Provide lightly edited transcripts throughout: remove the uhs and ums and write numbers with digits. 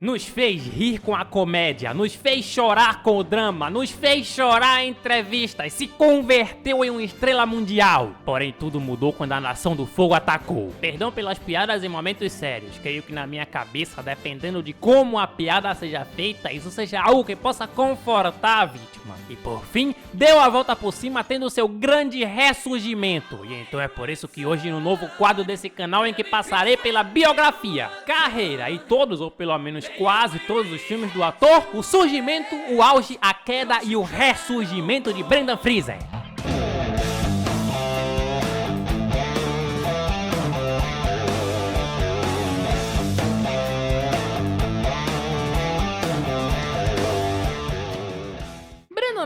Nos fez rir com a comédia, nos fez chorar com o drama, nos fez chorar em entrevistas, se converteu em uma estrela mundial. Porém, tudo mudou quando a Nação do Fogo atacou. Perdão pelas piadas em momentos sérios, creio que na minha cabeça, dependendo de como a piada seja feita, isso seja algo que possa confortar a vítima. E por fim, deu a volta por cima tendo seu grande ressurgimento. E então é por isso que hoje no novo quadro desse canal em que passarei pela biografia, carreira e todos, ou pelo menos quase todos os filmes do ator, o surgimento, o auge, a queda e o ressurgimento de Brendan Fraser.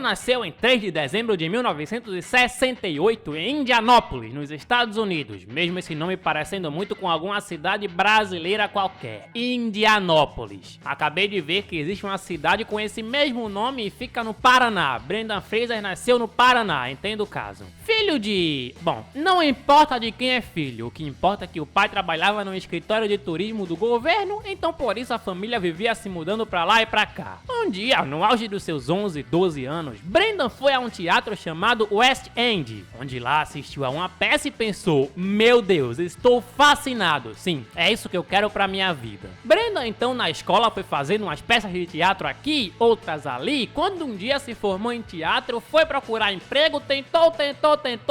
Nasceu em 3 de dezembro de 1968 em Indianápolis, nos Estados Unidos, mesmo esse nome parecendo muito com alguma cidade brasileira qualquer. Indianápolis. Acabei de ver que existe uma cidade com esse mesmo nome e fica no Paraná. Brendan Fraser nasceu no Paraná, entendo o caso. Filho de... Bom, não importa de quem é filho, o que importa é que o pai trabalhava no escritório de turismo do governo, então por isso a família vivia se mudando pra lá e pra cá. Um dia, no auge dos seus 11, 12 anos, Brendan foi a um teatro chamado West End, onde lá assistiu a uma peça e pensou: meu Deus, estou fascinado, sim, é isso que eu quero pra minha vida. Brendan então na escola foi fazendo umas peças de teatro aqui, outras ali, quando um dia se formou em teatro, foi procurar emprego, tentou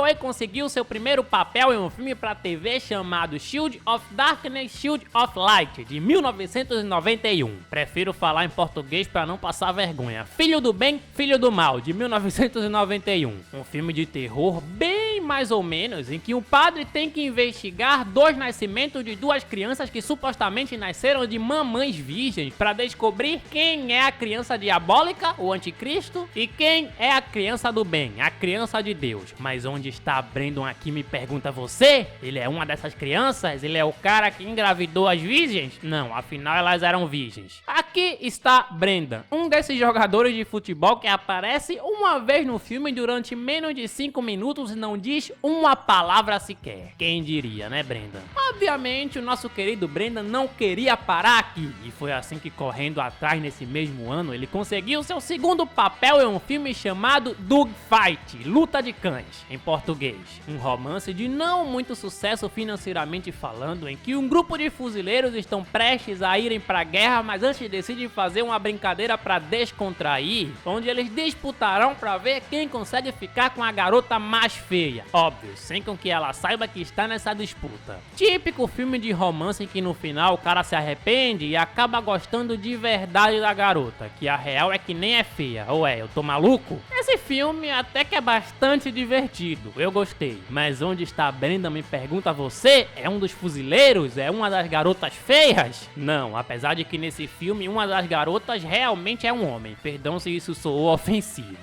e conseguiu seu primeiro papel em um filme pra TV chamado Shield of Darkness, Shield of Light, de 1991. Prefiro falar em português pra não passar vergonha. Filho do bem, filho do mal, de 1991. Um filme de terror bem mais ou menos, em que o padre tem que investigar dois nascimentos de duas crianças que supostamente nasceram de mamães virgens para descobrir quem é a criança diabólica, o anticristo, e quem é a criança do bem, a criança de Deus. Mas onde está Brendan aqui, me pergunta você? Ele é uma dessas crianças? Ele é o cara que engravidou as virgens? Não, afinal elas eram virgens. Aqui está Brendan, um desses jogadores de futebol que aparece uma vez no filme durante menos de 5 minutos e não diz uma palavra sequer. Quem diria, né, Brendan? Obviamente, o nosso querido Brendan não queria parar aqui, e foi assim que, correndo atrás nesse mesmo ano, ele conseguiu seu segundo papel em um filme chamado Dogfight, Luta de Cães, em português. Um romance de não muito sucesso financeiramente falando, em que um grupo de fuzileiros estão prestes a irem pra guerra, mas antes decidem fazer uma brincadeira pra descontrair, onde eles disputarão pra ver quem consegue ficar com a garota mais feia. Óbvio, sem com que ela saiba que está nessa disputa. Típico filme de romance em que no final o cara se arrepende e acaba gostando de verdade da garota, que a real é que nem é feia. Ou é, eu tô maluco? Esse filme até que é bastante divertido, eu gostei. Mas onde está Brendan, me pergunta você? É um dos fuzileiros? É uma das garotas feias? Não, apesar de que nesse filme uma das garotas realmente é um homem. Perdão se isso soou ofensivo.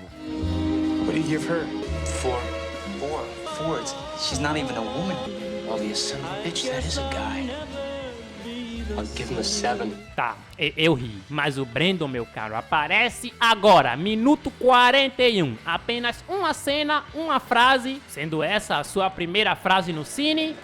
What do you give her? 4. 4. She's not even a woman. Well, you son of a bitch, that is a guy. I'll give him a 7. Tá, eu ri, mas o Brendan, meu caro, aparece agora, minuto 41. Apenas uma cena, uma frase, sendo essa a sua primeira frase no cine.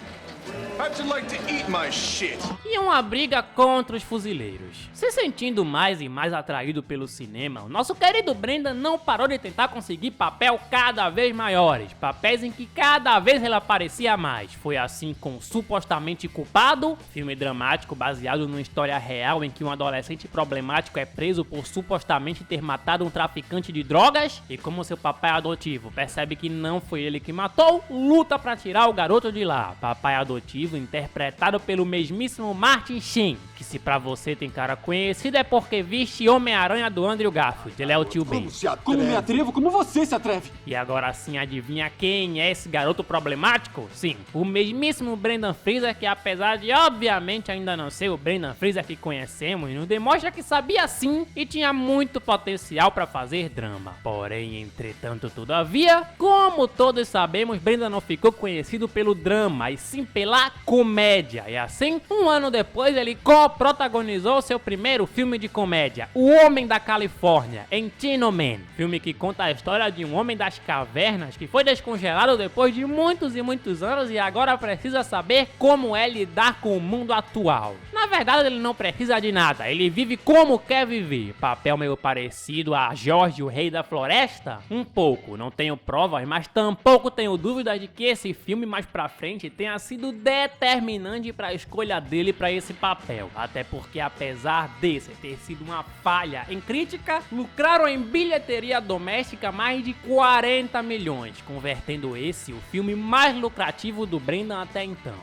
How'd you like to eat my shit? E uma briga contra os fuzileiros. Se sentindo mais e mais atraído pelo cinema, o nosso querido Brendan não parou de tentar conseguir papel cada vez maiores, papéis em que cada vez ele aparecia mais. Foi assim com Supostamente Culpado, filme dramático baseado numa história real em que um adolescente problemático é preso por supostamente ter matado um traficante de drogas, e como seu papai adotivo percebe que não foi ele que matou, luta pra tirar o garoto de lá. Papai adotivo interpretado pelo mesmíssimo Martin Sheen, que se pra você tem cara conhecido é porque viste Homem-Aranha do Andrew Garfield, ele é o tio Ben. Como me atrevo? Como você se atreve? E agora sim, adivinha quem é esse garoto problemático? Sim, o mesmíssimo Brendan Fraser, que apesar de obviamente ainda não ser o Brendan Fraser que conhecemos, nos demonstra que sabia sim e tinha muito potencial pra fazer drama. Porém, entretanto, todavia, como todos sabemos, Brendan não ficou conhecido pelo drama, e sim pela comédia. E assim, um ano depois, ele protagonizou seu primeiro filme de comédia, O Homem da Califórnia, Encino Man, filme que conta a história de um homem das cavernas que foi descongelado depois de muitos e muitos anos e agora precisa saber como é lidar com o mundo atual. Na verdade, ele não precisa de nada, ele vive como quer viver. Papel meio parecido a Jorge, o Rei da Floresta? Um pouco, não tenho provas, mas tampouco tenho dúvidas de que esse filme mais pra frente tenha sido determinante pra escolha dele pra esse papel. Até porque, apesar desse ter sido uma falha em crítica, lucraram em bilheteria doméstica mais de 40 milhões, convertendo esse o filme mais lucrativo do Brendan até então.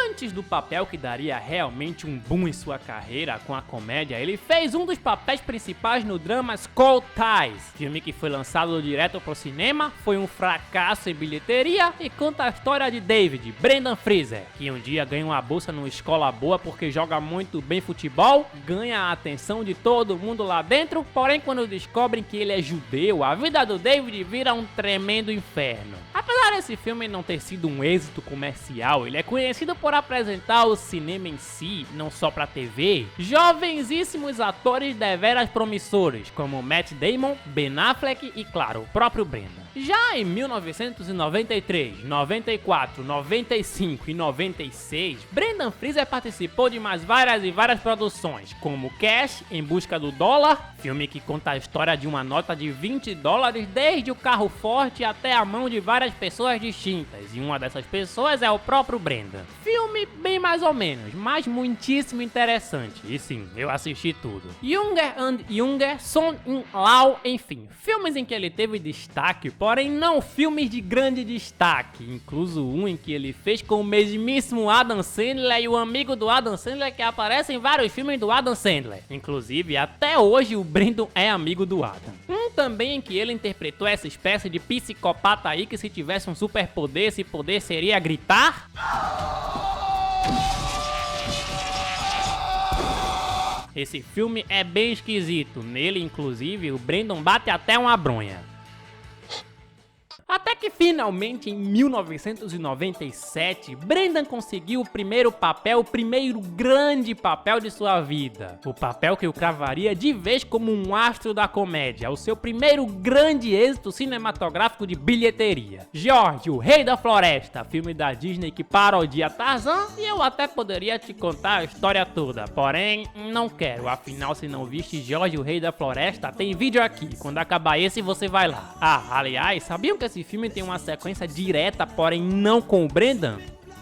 Antes do papel que daria realmente um boom em sua carreira com a comédia, ele fez um dos papéis principais no drama Cold Ties, filme que foi lançado direto pro cinema, foi um fracasso em bilheteria e conta a história de David, Brendan Fraser, que um dia ganha uma bolsa numa escola boa porque joga muito bem futebol, ganha a atenção de todo mundo lá dentro, porém quando descobrem que ele é judeu, a vida do David vira um tremendo inferno. Apesar desse filme não ter sido um êxito comercial, ele é conhecido por apresentar o cinema em si, não só pra TV, jovenzíssimos atores deveras promissores, como Matt Damon, Ben Affleck e, claro, o próprio Brendan. Já em 1993, 94, 95 e 96, Brendan Fraser participou de mais várias produções, como Cash, Em Busca do Dólar, filme que conta a história de uma nota de $20 desde o carro forte até a mão de várias pessoas distintas, e uma dessas pessoas é o próprio Brendan. Filme bem mais ou menos, mas muitíssimo interessante, e sim, eu assisti tudo. Younger and Younger, Son in Law, enfim, filmes em que ele teve destaque, porém não filmes de grande destaque, incluso um em que ele fez com o mesmíssimo Adam Sandler e o amigo do Adam Sandler que aparece em vários filmes do Adam Sandler. Inclusive, até hoje o Brendan é amigo do Adam. Um também em que ele interpretou essa espécie de psicopata aí que se tivesse um superpoder, esse poder seria gritar. Esse filme é bem esquisito, nele inclusive o Brendan bate até uma bronha. Até que finalmente em 1997, Brendan conseguiu o primeiro grande papel de sua vida. O papel que o cravaria de vez como um astro da comédia, o seu primeiro grande êxito cinematográfico de bilheteria. Jorge, o Rei da Floresta, filme da Disney que parodia Tarzan, e eu até poderia te contar a história toda, porém não quero, afinal se não viste Jorge, o Rei da Floresta, tem vídeo aqui, quando acabar esse você vai lá. Ah, aliás, sabiam que esse filme tem uma sequência direta, porém não com o Brendan?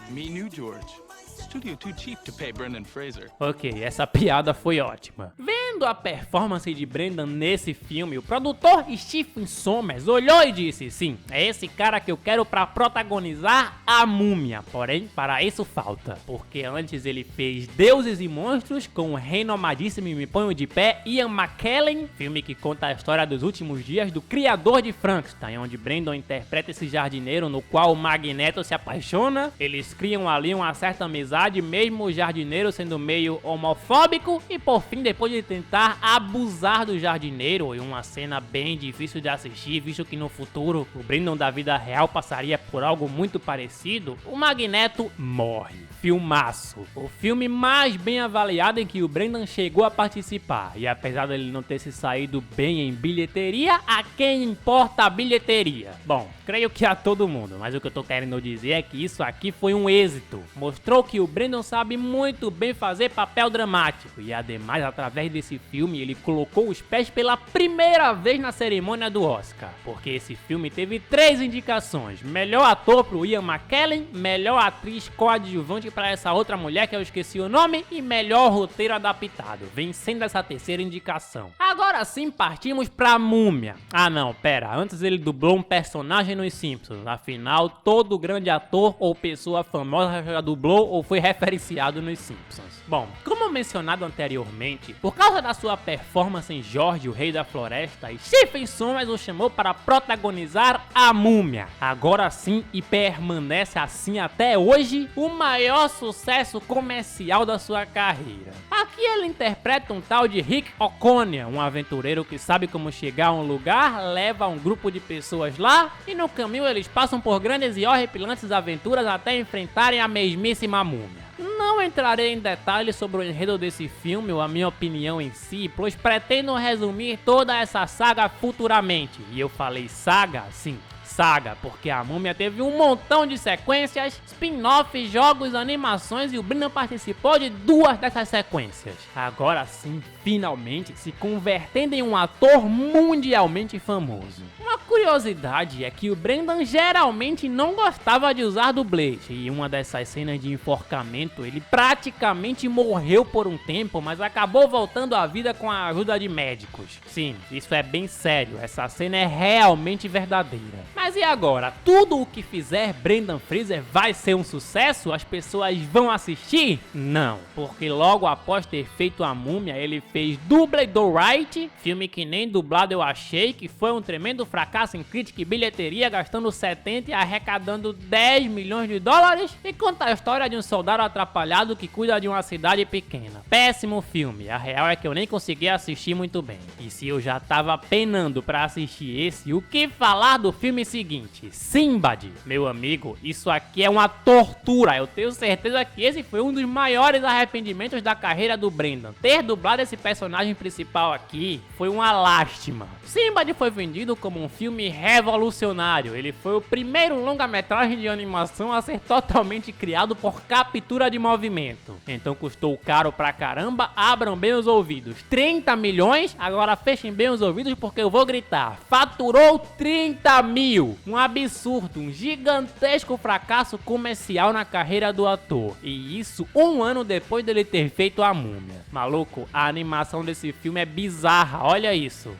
Me new George. Studio too cheap to pay Brendan Fraser. Ok, essa piada foi ótima. Vendo a performance de Brendan nesse filme, o produtor Stephen Sommers olhou e disse: sim, é esse cara que eu quero pra protagonizar A Múmia. Porém, para isso falta, porque antes ele fez Deuses e Monstros com o renomadíssimo e Me Ponho de Pé Ian McKellen, filme que conta a história dos últimos dias do criador de Frankenstein, onde Brendan interpreta esse jardineiro no qual o Magneto se apaixona. Eles criam ali uma certa amizade, mesmo o jardineiro sendo meio homofóbico, e por fim, depois de tentar abusar do jardineiro, em uma cena bem difícil de assistir, visto que no futuro o Brendan da vida real passaria por algo muito parecido, o Magneto morre. Filmaço. O filme mais bem avaliado em que o Brendan chegou a participar, e apesar dele não ter se saído bem em bilheteria, a quem importa a bilheteria? Bom, creio que a todo mundo, mas o que eu tô querendo dizer é que isso aqui foi um êxito. Mostrou que o Brendan sabe muito bem fazer papel dramático, e ademais, através desse filme, ele colocou os pés pela primeira vez na cerimônia do Oscar, porque esse filme teve 3 indicações: melhor ator pro Ian McKellen, melhor atriz coadjuvante para essa outra mulher que eu esqueci o nome, e melhor roteiro adaptado, vencendo essa terceira indicação. Agora sim partimos pra Múmia. Ah não, pera, antes ele dublou um personagem nos Simpsons, afinal todo grande ator ou pessoa famosa já dublou ou foi referenciado nos Simpsons. Bom, como mencionado anteriormente, por causa da sua performance em Jorge, o Rei da Floresta, Stephen Sommers o chamou para protagonizar A Múmia. Agora sim, e permanece assim até hoje, o maior sucesso comercial da sua carreira. Aqui ele interpreta um tal de Rick O'Connor, um aventureiro que sabe como chegar a um lugar, leva um grupo de pessoas lá, e no caminho eles passam por grandes e horripilantes aventuras até enfrentarem a mesmíssima múmia. Não entrarei em detalhes sobre o enredo desse filme ou a minha opinião em si, pois pretendo resumir toda essa saga futuramente. E eu falei saga, sim, saga, porque a Múmia teve um montão de sequências, spin-offs, jogos, animações e o Brendan participou de 2 dessas sequências. Agora sim, finalmente se convertendo em um ator mundialmente famoso. Uma curiosidade é que o Brendan geralmente não gostava de usar dublês, e em uma dessas cenas de enforcamento ele praticamente morreu por um tempo, mas acabou voltando à vida com a ajuda de médicos. Sim, isso é bem sério, essa cena é realmente verdadeira. Mas e agora? Tudo o que fizer Brendan Fraser vai ser um sucesso? As pessoas vão assistir? Não, porque logo após ter feito a Múmia, ele fez Double Do Right, filme que nem dublado eu achei, que foi um tremendo fracasso em crítica e bilheteria, gastando 70 e arrecadando 10 milhões de dólares, e conta a história de um soldado atrapalhado que cuida de uma cidade pequena. Péssimo filme, a real é que eu nem consegui assistir muito bem. E se eu já tava penando pra assistir esse, o que falar do filme seguinte, Sinbad? Meu amigo, isso aqui é uma tortura. Eu tenho certeza que esse foi um dos maiores arrependimentos da carreira do Brendan. Ter dublado esse personagem principal aqui foi uma lástima. Sinbad foi vendido como um filme revolucionário. Ele foi o primeiro longa-metragem de animação a ser totalmente criado por captura de movimento. Então custou caro pra caramba, abram bem os ouvidos. 30 milhões, agora fechem bem os ouvidos porque eu vou gritar. Faturou 30 mil. Um absurdo, um gigantesco fracasso comercial na carreira do ator. E isso 1 ano depois dele ter feito a Múmia. Maluco, a animação desse filme é bizarra, olha isso.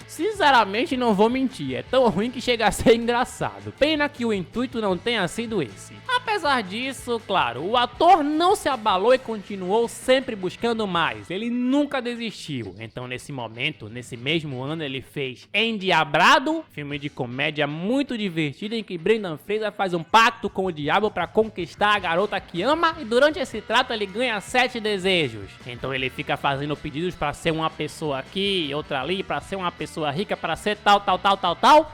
Sinceramente não vou mentir, é tão ruim que chega a ser engraçado. Pena que o intuito não tenha sido esse. Apesar disso, claro, o ator não se abalou e continuou sempre buscando mais. Ele nunca desistiu. Então nesse momento, nesse mesmo ano, ele fez Endiabrado, filme de comédia muito divertido em que Brendan Fraser faz um pacto com o diabo para conquistar a garota que ama, e durante esse trato ele ganha 7 desejos. Então ele fica fazendo pedidos para ser uma pessoa aqui, outra ali, para ser uma pessoa rica, para ser tal,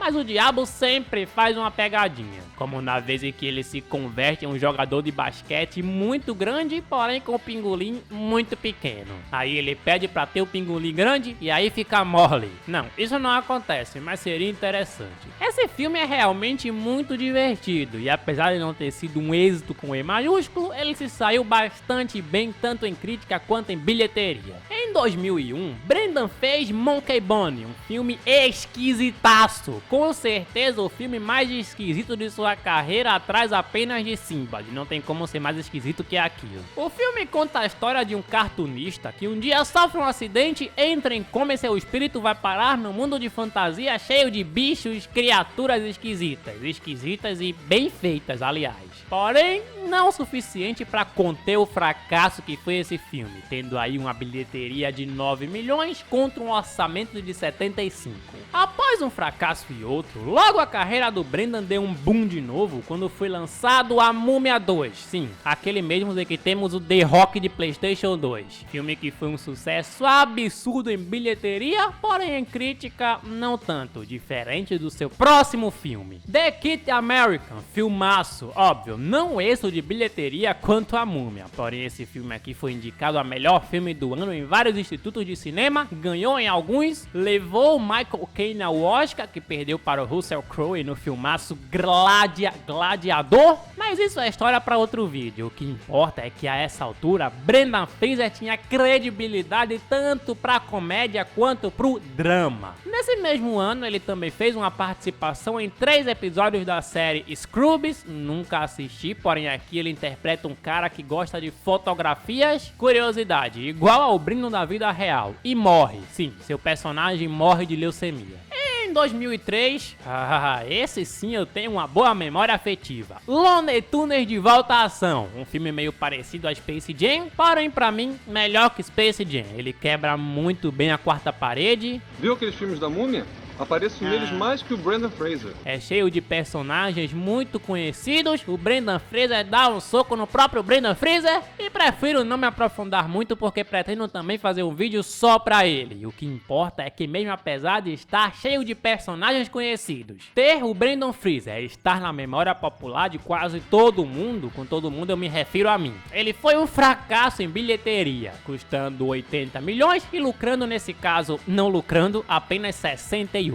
mas o diabo sempre faz uma pegadinha. Como na vez em que ele se converte em um jogador de basquete muito grande, porém com o pingolim muito pequeno. Aí ele pede pra ter o pingolim grande e aí fica mole. Não, isso não acontece, mas seria interessante. Esse filme é realmente muito divertido e apesar de não ter sido um êxito com E maiúsculo, ele se saiu bastante bem tanto em crítica quanto em bilheteria. Em 2001, Brendan fez Monkey Bunny, um filme esquisitaço. Com certeza o filme mais esquisito de sua carreira, atrás apenas de Sinbad. Não tem como ser mais esquisito que aquilo. O filme conta a história de um cartunista que um dia sofre um acidente, entra em coma e seu espírito vai parar no mundo de fantasia cheio de bichos, criaturas esquisitas e bem feitas, aliás. Porém, não o suficiente para conter o fracasso que foi esse filme, tendo aí uma bilheteria de 9 milhões contra um orçamento de 75. Após um fracasso e outro, logo a carreira do Brendan deu um boom de novo quando foi lançado A Múmia 2. Sim, aquele mesmo em que temos o The Rock de PlayStation 2. Filme que foi um sucesso absurdo em bilheteria, porém em crítica não tanto, diferente do seu próximo filme. The Kid American, filmaço, óbvio, não esse de bilheteria quanto A Múmia. Porém esse filme aqui foi indicado a melhor filme do ano em vários institutos de cinema, ganhou em alguns, levou o Michael Caine ao Oscar, que perdeu para o Russell Crowe no filmaço Gladiador, mas isso é história para outro vídeo. O que importa é que a essa altura Brendan Fraser tinha credibilidade tanto para comédia quanto pro drama. Nesse mesmo ano ele também fez uma participação em 3 episódios da série Scrubs, nunca assisti, porém aqui ele interpreta um cara que gosta de fotografias. Curiosidade, igual ao Brendan da vida real, e morre. Sim, seu personagem morre de leucemia. Em 2003, esse sim eu tenho uma boa memória afetiva. Looney Tunes de volta à ação, um filme meio parecido a Space Jam, porém pra mim, melhor que Space Jam. Ele quebra muito bem a quarta parede. Viu aqueles filmes da Múmia? Apareço neles mais que o Brendan Fraser. É cheio de personagens muito conhecidos. O Brendan Fraser dá um soco no próprio Brendan Fraser. E prefiro não me aprofundar muito porque pretendo também fazer um vídeo só pra ele. O que importa é que mesmo apesar de estar cheio de personagens conhecidos, ter o Brendan Fraser estar na memória popular de quase todo mundo, com todo mundo eu me refiro a mim, ele foi um fracasso em bilheteria, custando 80 milhões e lucrando, nesse caso, não lucrando, apenas 68.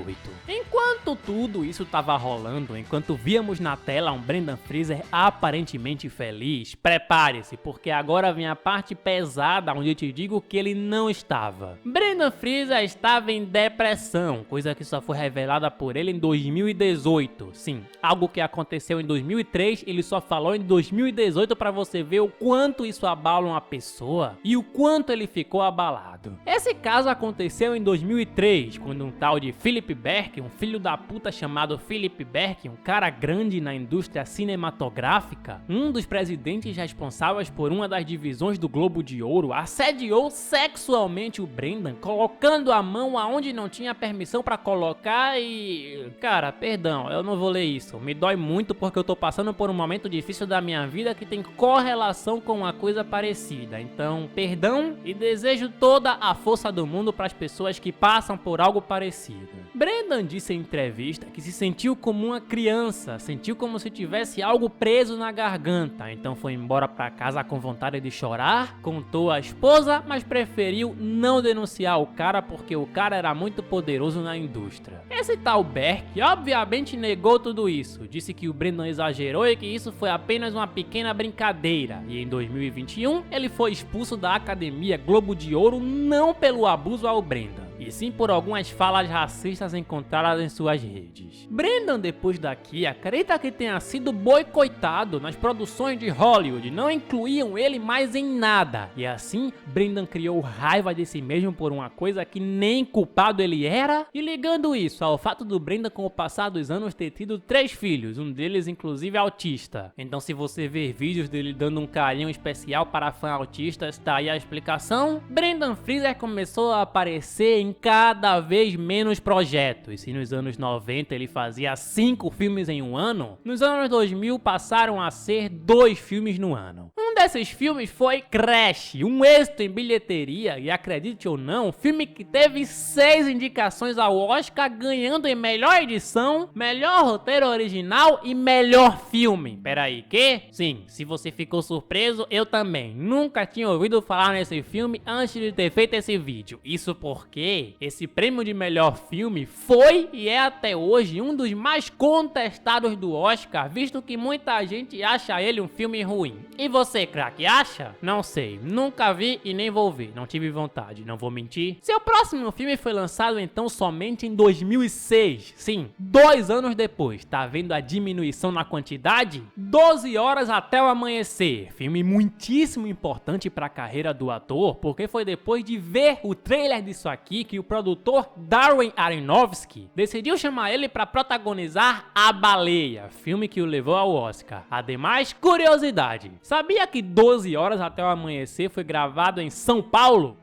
Enquanto tudo isso tava rolando, enquanto víamos na tela um Brendan Fraser aparentemente feliz, prepare-se, porque agora vem a parte pesada onde eu te digo que ele não estava. Brendan Fraser estava em depressão, coisa que só foi revelada por ele em 2018. Sim, algo que aconteceu em 2003, ele só falou em 2018 pra você ver o quanto isso abala uma pessoa e o quanto ele ficou abalado. Esse caso aconteceu em 2003, quando um tal de Philip Berk, um filho da puta chamado Philip Berk, um cara grande na indústria cinematográfica, um dos presidentes responsáveis por uma das divisões do Globo de Ouro, assediou sexualmente o Brendan, colocando a mão aonde não tinha permissão pra colocar e... Cara, perdão, eu não vou ler isso. Me dói muito porque eu tô passando por um momento difícil da minha vida que tem correlação com uma coisa parecida. Então, perdão e desejo toda a força do mundo para as pessoas que passam por algo parecido. Brendan disse em entrevista que se sentiu como uma criança, sentiu como se tivesse algo preso na garganta, então foi embora para casa com vontade de chorar, contou à esposa, mas preferiu não denunciar o cara porque o cara era muito poderoso na indústria. Esse tal Berk obviamente negou tudo isso, disse que o Brendan exagerou e que isso foi apenas uma pequena brincadeira, e em 2021 ele foi expulso da Academia Globo de Ouro não pelo abuso ao Brendan, e sim por algumas falas racistas encontradas em suas redes. Brendan, depois daqui, acredita que tenha sido boicotado nas produções de Hollywood, não incluíam ele mais em nada, e assim Brendan criou raiva de si mesmo por uma coisa que nem culpado ele era, e ligando isso ao fato do Brendan com o passar dos anos ter tido 3 filhos, um deles inclusive autista. Então se você ver vídeos dele dando um carinho especial para fã autista, está aí a explicação. Brendan Fraser começou a aparecer em cada vez menos projetos. Se nos anos 90 ele fazia 5 filmes em um ano, nos anos 2000 passaram a ser 2 filmes no ano. Um desses filmes foi Crash, um êxito em bilheteria, e acredite ou não, um filme que teve 6 indicações ao Oscar, ganhando em melhor edição, melhor roteiro original e melhor filme. Peraí, que? Sim, se você ficou surpreso, eu também. Nunca tinha ouvido falar nesse filme antes de ter feito esse vídeo. Isso porque esse prêmio de melhor filme foi e é até hoje um dos mais contestados do Oscar, visto que muita gente acha ele um filme ruim. E você, craque, acha? Não sei, nunca vi e nem vou ver, não tive vontade, não vou mentir. Seu próximo filme foi lançado então somente em 2006, sim, 2 anos depois. Tá vendo a diminuição na quantidade? 12 horas até o amanhecer, filme muitíssimo importante para a carreira do ator, porque foi depois de ver o trailer disso aqui que o produtor Darren Aronofsky decidiu chamar ele para protagonizar A Baleia, filme que o levou ao Oscar. Ademais, curiosidade, sabia que 12 horas até o amanhecer foi gravado em São Paulo?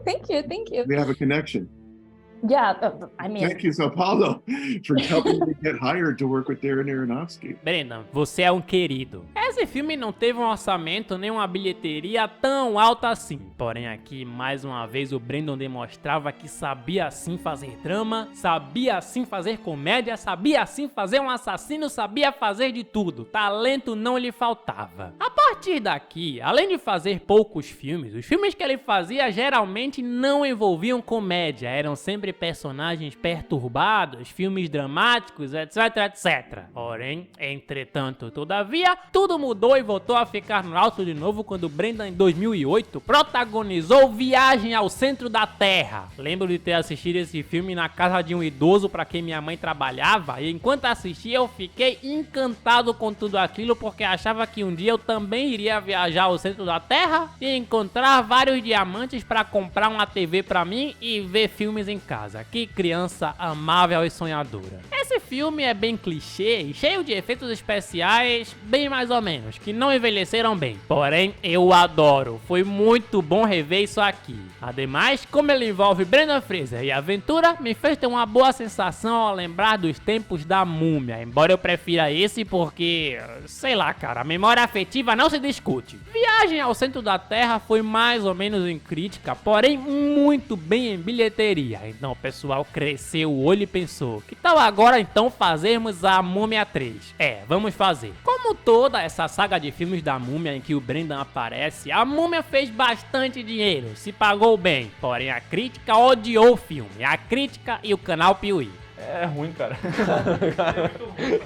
Thank you. We have a connection. Yeah, I mean, Thank you, Sao Paulo, for helping me get hired to work with Darren Aronofsky. Brendan, você é um querido. Esse filme não teve um orçamento nem uma bilheteria tão alta assim. Porém aqui, mais uma vez, o Brendan demonstrava que sabia sim fazer drama, sabia sim fazer comédia, sabia sim fazer um assassino, sabia fazer de tudo. Talento não lhe faltava. A partir daqui, além de fazer poucos filmes, os filmes que ele fazia geralmente não envolviam comédia, eram sempre personagens perturbados, filmes dramáticos, etc, etc. Porém, entretanto, todavia, tudo mudou e voltou a ficar no alto de novo quando Brendan, em 2008, protagonizou Viagem ao Centro da Terra. Lembro de ter assistido esse filme na casa de um idoso para quem minha mãe trabalhava, e enquanto assistia eu fiquei encantado com tudo aquilo porque achava que um dia eu também iria viajar ao centro da Terra e encontrar vários diamantes para comprar uma TV para mim e ver filmes em casa. Que criança amável e sonhadora. Esse filme é bem clichê e cheio de efeitos especiais bem mais ou menos, que não envelheceram bem. Porém, eu adoro, foi muito bom rever isso aqui. Ademais, como ele envolve Brendan Fraser e aventura, me fez ter uma boa sensação ao lembrar dos tempos da Múmia, embora eu prefira esse porque, sei lá cara, a memória afetiva não se discute. Viagem ao Centro da Terra foi mais ou menos em crítica, porém muito bem em bilheteria, então o pessoal cresceu o olho e pensou, que tal agora então fazermos a Múmia 3? Vamos fazer. Como toda essa saga de filmes da Múmia em que o Brendan aparece, a Múmia fez bastante dinheiro, se pagou bem, porém a crítica odiou o filme, a crítica e o canal Piuí. É ruim, cara.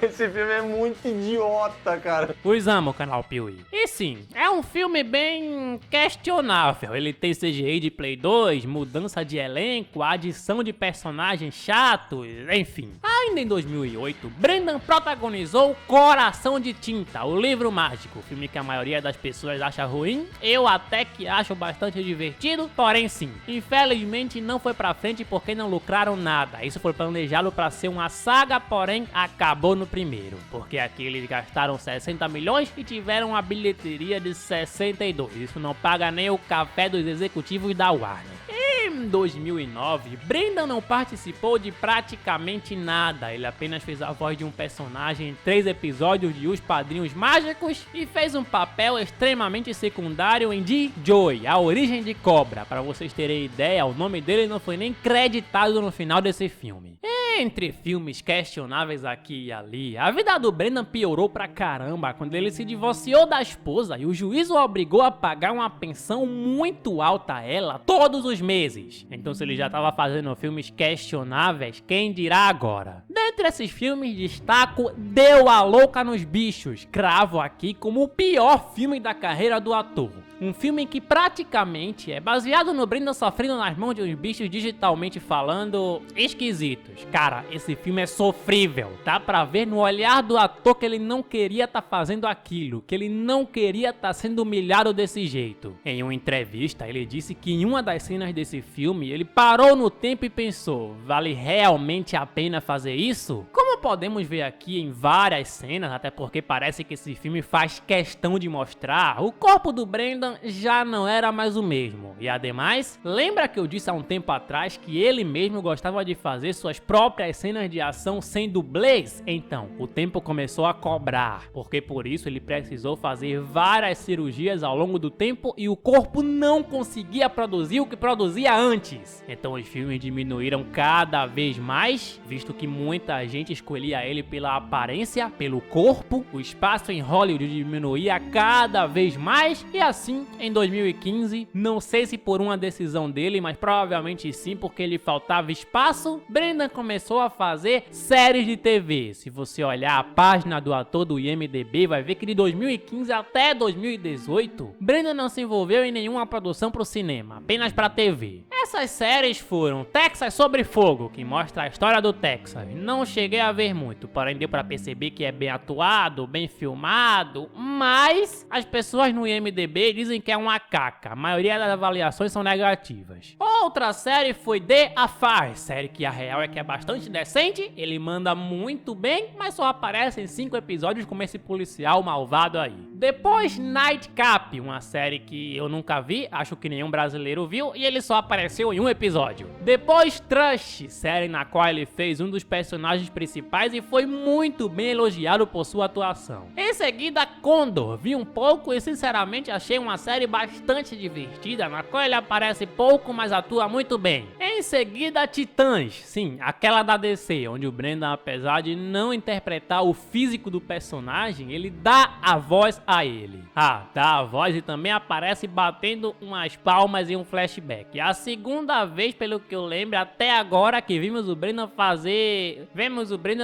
Esse filme é muito idiota, cara. Pois amo o canal Piuí. E sim, é um filme bem questionável. Ele tem CGI de Play 2, mudança de elenco, adição de personagens chatos, enfim. Ainda em 2008, Brendan protagonizou Coração de Tinta, o livro mágico. Filme que a maioria das pessoas acha ruim, eu até que acho bastante divertido, porém sim. Infelizmente não foi pra frente porque não lucraram nada. Isso foi planejado pra ser uma saga, porém acabou no primeiro, porque aqui eles gastaram 60 milhões e tiveram uma bilheteria de 62. Isso não paga nem o café dos executivos da Warner. Em 2009, Brendan não participou de praticamente nada, ele apenas fez a voz de um personagem em 3 episódios de Os Padrinhos Mágicos e fez um papel extremamente secundário em The Joy, A Origem de Cobra. Para vocês terem ideia, o nome dele não foi nem creditado no final desse filme. Entre filmes questionáveis aqui e ali, a vida do Brendan piorou pra caramba quando ele se divorciou da esposa e o juiz o obrigou a pagar uma pensão muito alta a ela todos os meses. Então se ele já tava fazendo filmes questionáveis, quem dirá agora? Dentre esses filmes destaco Deu a Louca nos Bichos, cravo aqui como o pior filme da carreira do ator. Um filme que praticamente é baseado no Brendan sofrendo nas mãos de uns bichos digitalmente falando esquisitos. Cara, esse filme é sofrível. Dá pra ver no olhar do ator que ele não queria tá fazendo aquilo, que ele não queria tá sendo humilhado desse jeito. Em uma entrevista, ele disse que em uma das cenas desse filme, ele parou no tempo e pensou, vale realmente a pena fazer isso? Como podemos ver aqui em várias cenas, até porque parece que esse filme faz questão de mostrar, o corpo do Brendan já não era mais o mesmo. E ademais, lembra que eu disse há um tempo atrás que ele mesmo gostava de fazer suas próprias cenas de ação sem dublês? Então, o tempo começou a cobrar, porque por isso ele precisou fazer várias cirurgias ao longo do tempo e o corpo não conseguia produzir o que produzia antes. Então os filmes diminuíram cada vez mais, visto que muita gente escolhia ele pela aparência, pelo corpo, o espaço em Hollywood diminuía cada vez mais e assim, em 2015, não sei se por uma decisão dele, mas provavelmente sim, porque lhe faltava espaço, Brendan começou a fazer séries de TV. Se você olhar a página do ator do IMDb, vai ver que de 2015 até 2018, Brendan não se envolveu em nenhuma produção pro cinema, apenas pra TV. Essas séries foram Texas Sobre Fogo, que mostra a história do Texas. Não cheguei a ver muito, porém deu pra perceber que é bem atuado, bem filmado, mas as pessoas no IMDb dizem que é uma caca, a maioria das avaliações são negativas. Outra série foi The Affair, série que a real é que é bastante decente, ele manda muito bem, mas só aparece em 5 episódios como esse policial malvado aí. Depois Nightcap, uma série que eu nunca vi, acho que nenhum brasileiro viu, e ele só apareceu em um episódio. Depois Trust, série na qual ele fez um dos personagens principais e foi muito bem elogiado por sua atuação. Em seguida Condor, vi um pouco e sinceramente achei uma série bastante divertida, na qual ele aparece pouco, mas atua muito bem. Em seguida Titãs, sim, aquela da DC, onde o Brendan, apesar de não interpretar o físico do personagem, ele dá a voz a ele. Dá a voz e também aparece batendo umas palmas em um flashback. A segunda vez, pelo que eu lembro, até agora que vimos o Brendan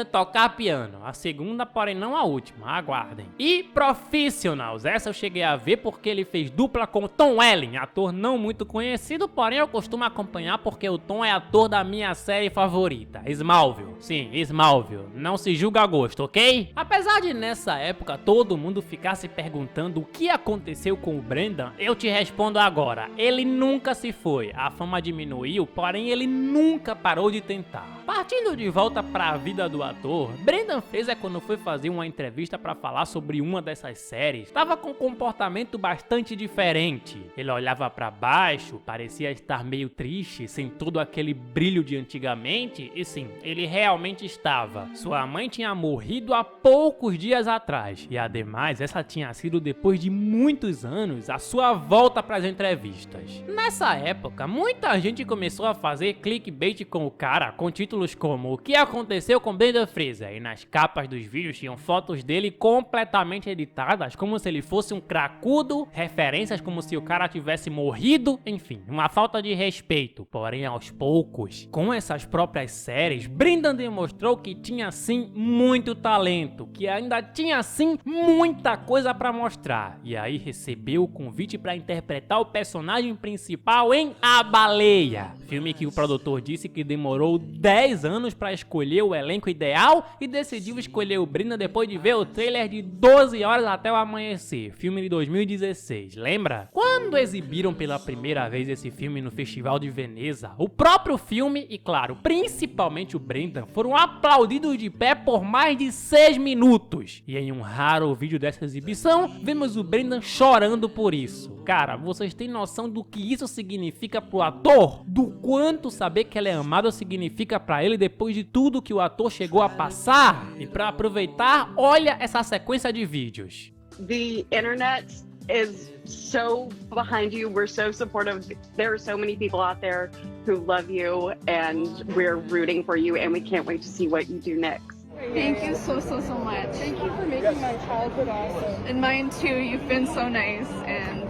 tocar piano. A segunda, porém não a última, aguardem. E Professionals, essa eu cheguei a ver porque ele fez dupla com Tom Welling, ator não muito conhecido, porém eu costumo acompanhar porque o Tom é ator da minha série favorita, Smallville. Sim, Smallville, não se julga a gosto, ok? Apesar de nessa época todo mundo ficar se perguntando o que aconteceu com o Brendan, eu te respondo agora, ele nunca se foi, a fama diminuiu, porém ele nunca parou de tentar. Partindo de volta para a vida do ator, Brendan Fraser, quando foi fazer uma entrevista para falar sobre uma dessas séries, estava com um comportamento bastante diferente. Ele olhava para baixo, parecia estar meio triste, sem todo aquele brilho de antigamente, e sim, ele realmente estava. Sua mãe tinha morrido há poucos dias atrás, e ademais essa tinha sido depois de muitos anos a sua volta para as entrevistas. Nessa época, muita gente começou a fazer clickbait com o cara, com títulos como "O que aconteceu com Brendan Fraser?" e nas capas dos vídeos tinham fotos dele completamente editadas, como se ele fosse um cracudo, referências como se o cara tivesse morrido, enfim, uma falta de respeito. Porém, aos poucos, com essas próprias séries, Brendan demonstrou que tinha sim muito talento, que ainda tinha sim muita coisa pra mostrar. E aí recebeu o convite pra interpretar o personagem principal em A Baleia, filme que o produtor disse que demorou 10 anos pra escolher o elenco ideal e decidiu escolher o Brendan depois de ver o trailer de 12 horas até o amanhecer, filme de 2016, lembra? Quando exibiram pela primeira vez esse filme no Festival de Veneza, o próprio filme e, claro, principalmente o Brendan foram aplaudidos de pé por mais de 6 minutos. E em um raro vídeo dessa exibição, vemos o Brendan chorando por isso. Cara, vocês têm noção do que isso significa pro ator? Do quanto saber que ele é amado significa pra ele depois de tudo que o ator chegou a passar? E pra aproveitar, olha essa sequência de vídeos. The internet is so behind you. We're so supportive. There are so many people out there who love you, and we're rooting for you, and we can't wait to see what you do next. Thank you so much. Thank you for making my childhood awesome. And mine too. You've been so nice, and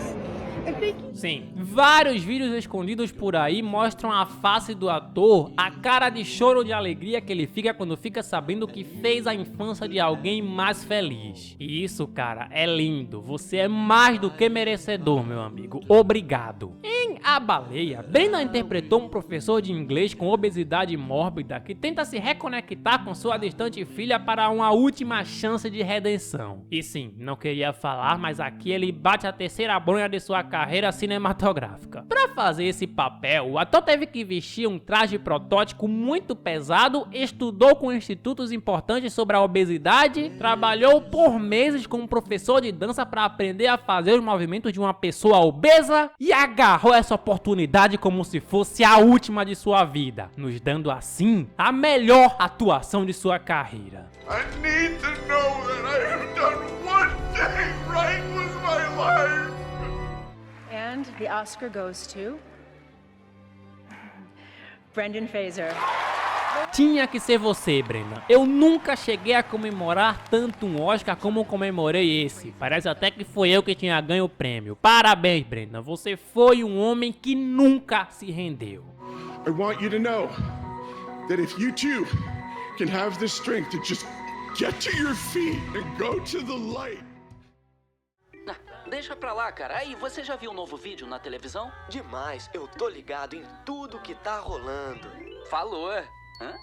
sim, vários vídeos escondidos por aí mostram a face do ator, a cara de choro de alegria que ele fica quando fica sabendo que fez a infância de alguém mais feliz. E isso, cara, é lindo. Você é mais do que merecedor, meu amigo. Obrigado. Em A Baleia, Brendan interpretou um professor de inglês com obesidade mórbida que tenta se reconectar com sua distante filha para uma última chance de redenção. E sim, não queria falar, mas aqui ele bate a terceira bronha de sua carreira cinematográfica. Para fazer esse papel, o ator teve que vestir um traje protótipo muito pesado, estudou com institutos importantes sobre a obesidade, trabalhou por meses com um professor de dança para aprender a fazer os movimentos de uma pessoa obesa e agarrou essa oportunidade como se fosse a última de sua vida, nos dando assim a melhor atuação de sua carreira. I need to know that I have done one thing right with my life. And the Oscar goes to Brendan Fraser. Tinha que ser você, Brendan. Eu nunca cheguei a comemorar tanto um Oscar como comemorei esse. Parece até que foi eu que tinha ganho o prêmio. Parabéns, Brendan. Você foi um homem que nunca se rendeu. I want you to know that if you too can have the strength to just get to your feet and go to the light. Deixa pra lá, cara. Aí, você já viu um novo vídeo na televisão? Demais, eu tô ligado em tudo que tá rolando. Falou. Hã?